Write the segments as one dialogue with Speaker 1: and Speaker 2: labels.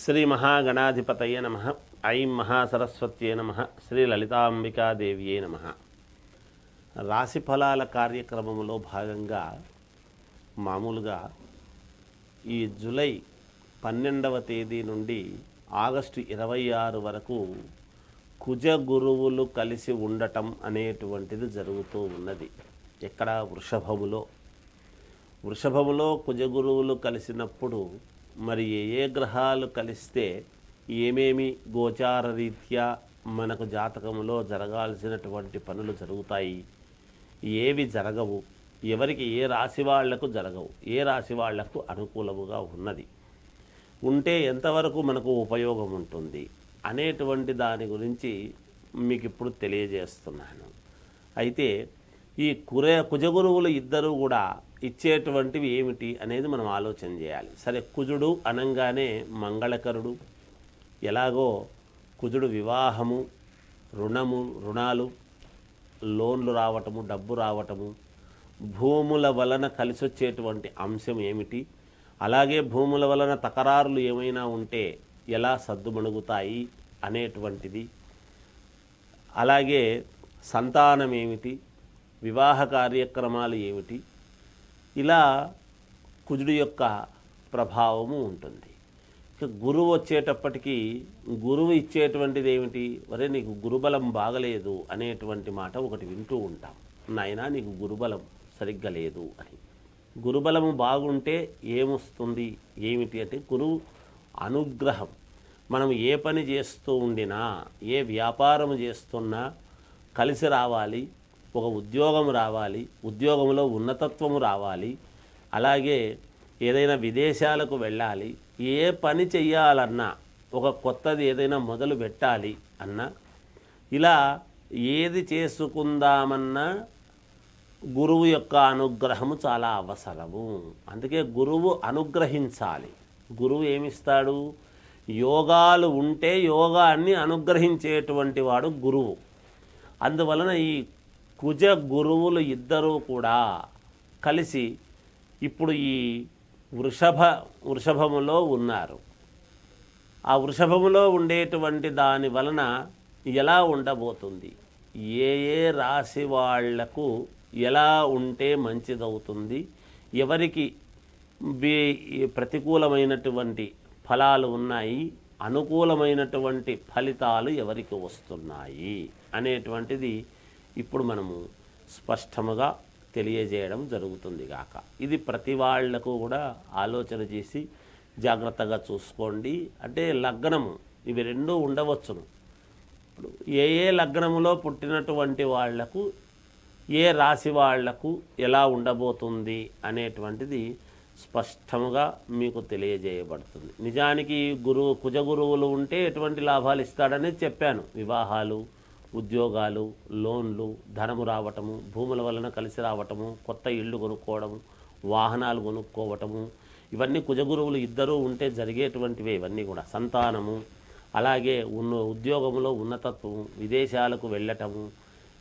Speaker 1: శ్రీ మహాగణాధిపతయే నమః. ఐం మహాసరస్వత్యే నమః. శ్రీ లలితాంబికాదేవియే నమః. రాశి ఫలాల కార్యక్రమంలో భాగంగా మామూలుగా ఈ జూలై 12వ తేదీ నుండి ఆగస్టు 26 వరకు కుజ గురువులు కలిసి ఉండటం అనేటువంటిది జరుగుతూ ఉన్నది. ఎక్కడ? వృషభములో కుజ గురువులు కలిసినప్పుడు మరి ఏ గ్రహాలు కలిస్తే ఏమేమి గోచార రీత్యా మనకు జాతకంలో జరగాల్సినటువంటి పనులు జరుగుతాయి, ఏవి జరగవు, ఎవరికి ఏ రాశి వాళ్లకు జరగవు, ఏ రాశి వాళ్లకు అనుకూలముగా ఉన్నది, ఉంటే ఎంతవరకు మనకు ఉపయోగం ఉంటుంది అనేటువంటి దాని గురించి మీకు ఇప్పుడు తెలియజేస్తున్నాను. అయితే ఈ కుజగురువులు ఇద్దరు కూడా ఇచ్చేటువంటివి ఏమిటి అనేది మనం ఆలోచన చేయాలి. సరే, కుజుడు అనంగానే మంగళకరుడు. ఎలాగో కుజుడు వివాహము, రుణాలు, లోన్లు రావటము, డబ్బు రావటము, భూముల వలన కలిసొచ్చేటువంటి అంశం ఏమిటి, అలాగే భూముల వలన తకరారులు ఏమైనా ఉంటే ఎలా సద్దుమణుగుతాయి అనేటువంటిది, అలాగే సంతానం ఏమిటి, వివాహ కార్యక్రమాలు ఏమిటి, ఇలా కుజుడు యొక్క ప్రభావము ఉంటుంది. ఇక గురువు వచ్చేటప్పటికీ గురువు ఇచ్చేటువంటిది ఏమిటి? వరే నీకు గురుబలం బాగలేదు అనేటువంటి మాట ఒకటి వింటూ ఉంటాం. నాయనా నీకు గురుబలం సరిగ్గా లేదు అని. గురుబలము బాగుంటే ఏమొస్తుంది ఏమిటి అంటే గురువు అనుగ్రహం. మనం ఏ పని చేస్తూ ఉండినా, ఏ వ్యాపారం చేస్తున్నా కలిసి రావాలి, ఒక ఉద్యోగం రావాలి, ఉద్యోగంలో ఉన్నతత్వము రావాలి, అలాగే ఏదైనా విదేశాలకు వెళ్ళాలి, ఏ పని చెయ్యాలన్నా, ఒక కొత్తది ఏదైనా మొదలు పెట్టాలి అన్నా, ఇలా ఏది చేసుకుందామన్నా గురువు యొక్క అనుగ్రహము చాలా అవసరము. అందుకే గురువు అనుగ్రహించాలి. గురువు ఏమిస్తాడు? యోగాలు ఉంటే యోగాన్ని అనుగ్రహించేటువంటి వాడు గురువు. అందువలన ఈ కుజ గురువులు ఇద్దరూ కూడా కలిసి ఇప్పుడు ఈ వృషభములో ఉన్నారు. ఆ వృషభములో ఉండేటువంటి దాని వలన ఎలా ఉండబోతుంది, ఏ రాశి వాళ్లకు ఎలా ఉంటే మంచిదవుతుంది, ఎవరికి ప్రతికూలమైనటువంటి ఫలాలు ఉన్నాయి, అనుకూలమైనటువంటి ఫలితాలు ఎవరికి వస్తున్నాయి అనేటువంటిది ఇప్పుడు మనము స్పష్టముగా తెలియజేయడం జరుగుతుంది గాక. ఇది ప్రతి వాళ్లకు కూడా ఆలోచన చేసి జాగ్రత్తగా చూసుకోండి. అంటే లగ్నము ఇవి రెండూ ఉండవచ్చును. ఇప్పుడు ఏ లగ్నములో పుట్టినటువంటి వాళ్లకు, ఏ రాశి వాళ్లకు ఎలా ఉండబోతుంది అనేటువంటిది స్పష్టముగా మీకు తెలియజేయబడుతుంది. నిజానికి కుజ గురువులు ఉంటే ఎటువంటి లాభాలు ఇస్తాడనేది చెప్పాను. వివాహాలు, ఉద్యోగాలు, లోన్లు, ధనము రావటము, భూముల వలన కలిసి రావటము, కొత్త ఇళ్ళు కొనుక్కోవడము, వాహనాలు కొనుక్కోవటము, ఇవన్నీ కుజగురువులు ఇద్దరూ ఉంటే జరిగేటువంటివే. ఇవన్నీ కూడా సంతానము, అలాగే ఉద్యోగంలో ఉన్నతత్వము, విదేశాలకు వెళ్ళటము,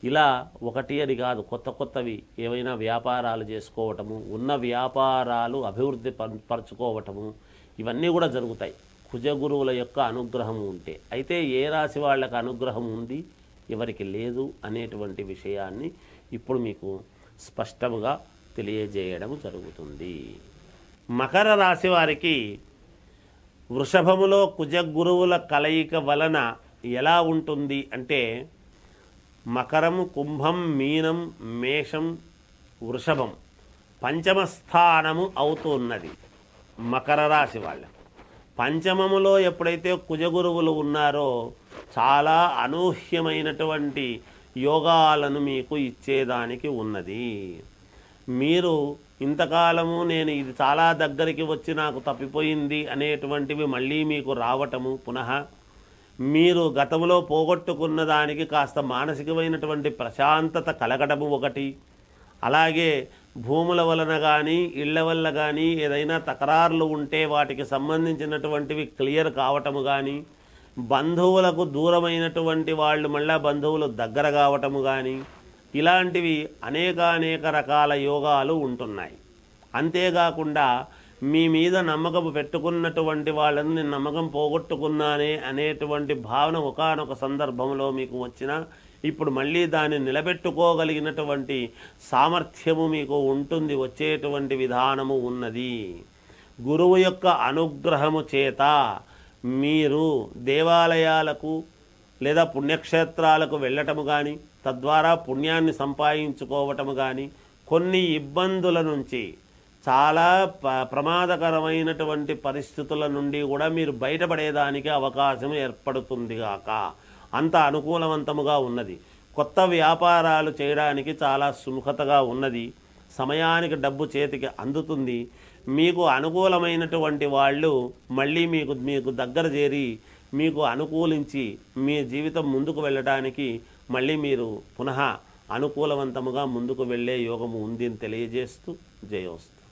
Speaker 1: ఇలా ఒకటి అని కాదు, కొత్తవి ఏవైనా వ్యాపారాలు చేసుకోవటము, ఉన్న వ్యాపారాలు అభివృద్ధి పరచుకోవటము, ఇవన్నీ కూడా జరుగుతాయి కుజగురువుల యొక్క అనుగ్రహం ఉంటే. అయితే ఏ రాశి వాళ్ళకి అనుగ్రహం ఉంది, ఎవరికి లేదు అనేటువంటి విషయాన్ని ఇప్పుడు మీకు స్పష్టంగా తెలియజేయడం జరుగుతుంది. మకర రాశి వారికి వృషభములో కుజగురువుల కలయిక వలన ఎలా ఉంటుంది అంటే మకరము, కుంభం, మీనం, మేషం, వృషభం పంచమ స్థానము అవుతున్నది మకర రాశి వాళ్ళకు. పంచమములో ఎప్పుడైతే కుజగురువులు ఉన్నారో చాలా అనూహ్యమైనటువంటి యోగాలను మీకు ఇచ్చేదానికి ఉన్నది. మీరు ఇంతకాలము నేను ఇది చాలా దగ్గరికి వచ్చి నాకు తప్పిపోయింది అనేటువంటివి మళ్ళీ మీకు రావటము, పునః మీరు గతంలో పోగొట్టుకున్న దానికి కాస్త మానసికమైనటువంటి ప్రశాంతత కలగడము ఒకటి, అలాగే భూముల వలన కానీ ఇళ్ల వల్ల కానీ ఏదైనా తకరారులు ఉంటే వాటికి సంబంధించినటువంటివి క్లియర్ కావటము కానీ, బంధువులకు దూరమైనటువంటి వాళ్ళు మళ్ళా బంధువులు దగ్గర కావటము కానీ, ఇలాంటివి అనేక రకాల యోగాలు ఉంటున్నాయి. అంతేకాకుండా మీ మీద నమ్మకం పెట్టుకున్నటువంటి వాళ్ళని నేను నమ్మకం పోగొట్టుకున్నానే అనేటువంటి భావన ఒకానొక సందర్భంలో మీకు వచ్చినా ఇప్పుడు మళ్ళీ దాన్ని నిలబెట్టుకోగలిగినటువంటి సామర్థ్యము మీకు ఉంటుంది, వచ్చేటువంటి విధానము ఉన్నది. గురువు యొక్క అనుగ్రహము చేత మీరు దేవాలయాలకు లేదా పుణ్యక్షేత్రాలకు వెళ్ళటము కానీ, తద్వారా పుణ్యాన్ని సంపాదించుకోవటము కానీ, కొన్ని ఇబ్బందుల నుంచి, చాలా ప్రమాదకరమైనటువంటి పరిస్థితుల నుండి కూడా మీరు బయటపడేదానికి అవకాశం ఏర్పడుతుంది గాక. అంత అనుకూలవంతముగా ఉన్నది. కొత్త వ్యాపారాలు చేయడానికి చాలా సుముఖతగా ఉన్నది. సమయానికి డబ్బు చేతికి అందుతుంది. మీకు అనుకూలమైనటువంటి వాళ్ళు మళ్ళీ మీకు దగ్గర చేరి మీకు అనుకూలించి మీ జీవితం ముందుకు వెళ్ళడానికి మళ్ళీ మీరు పునః అనుకూలవంతముగా ముందుకు వెళ్ళే యోగము ఉంది అని తెలియజేస్తూ జయోస్తు.